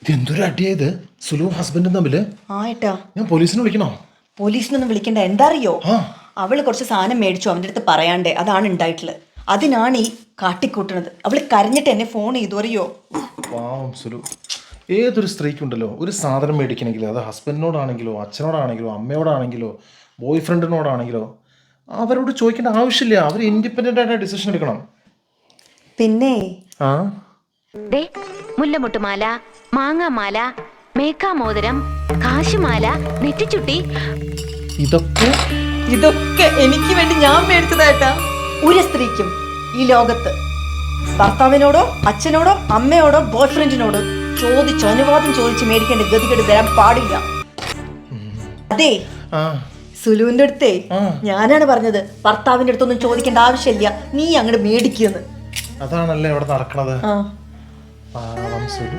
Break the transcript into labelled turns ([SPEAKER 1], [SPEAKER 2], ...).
[SPEAKER 1] ഇതെന്തൊരു അടിയായത് സുലു ഹസ്ബൻഡും തമ്മില്.
[SPEAKER 2] ആ ഏട്ടാ,
[SPEAKER 1] ഞാൻ പോലീസിനെ വിളിക്കണോ?
[SPEAKER 2] പോലീസിനൊന്നും വിളിക്കണ്ട. എന്താ അറിയോ,
[SPEAKER 1] ആ
[SPEAKER 2] അവള് കുറച്ച് സാധനം മേടിച്ചു അവൻ്റെ അടുത്ത് പറയാണ്ടേ, അതാണ് ഉണ്ടായിട്ടുള്ളത്. അതിനാണ് ഈ കാട്ടിക്കൂട്ടുന്നത്. അവള് കരഞ്ഞിട്ട് എന്നെ ഫോൺ ചെയ്തു അറിയോ.
[SPEAKER 1] പാവം സുലു. ഏതൊരു സ്ത്രീക്കുണ്ടല്ലോ ഒരു സാധനം മേടിക്കണമെങ്കിൽ അത് ഹസ്ബൻഡിനോടാണെങ്കിലോ അച്ഛനോടാണെങ്കിലോ അമ്മയോടാണെങ്കിലോ ബോയ് ഫ്രണ്ടിനോടാണെങ്കിലോ അവരോട് ചോദിക്കേണ്ട ആവശ്യമില്ല. അവർ ഇൻഡിപെൻഡൻ്റ് ആയിട്ട് ഡിസിഷൻ എടുക്കണം.
[SPEAKER 2] പിന്നെ
[SPEAKER 1] ആ
[SPEAKER 3] ദേ മുല്ലമുട്ടുമാല, മാങ്ങാമാല, മേക്കാമോതിരം, കാശുമാല, നെറ്റിച്ചുട്ടി,
[SPEAKER 1] ഇതൊക്കെ
[SPEAKER 2] എനിക്ക് വേണ്ടി ഞാൻ മേടിച്ചതായിട്ടാ. ഒരു സ്ത്രീക്കും ഈ ലോകത്ത് ഭർത്താവിനോടോ അച്ഛനോടോ അമ്മയോടോ ബോയ് ഫ്രണ്ടിനോടോ അനുവാദം ചോദിച്ച് മേടിക്കേണ്ട ഗതികേട് വരാൻ പാടില്ല. അതെ,
[SPEAKER 1] ആ
[SPEAKER 2] സുലുവിന്റെ അടുത്തേ
[SPEAKER 1] ആ.
[SPEAKER 2] ഞാനാണ് പറഞ്ഞത് ഭർത്താവിന്റെ അടുത്തൊന്നും ചോദിക്കേണ്ട ആവശ്യമില്ല, നീ അങ്ങോട്ട് മേടിക്കുന്ന്.
[SPEAKER 1] അതാണല്ലേ അവിടെ നടക്കണത്.
[SPEAKER 2] ആ
[SPEAKER 1] പാവം സുലു.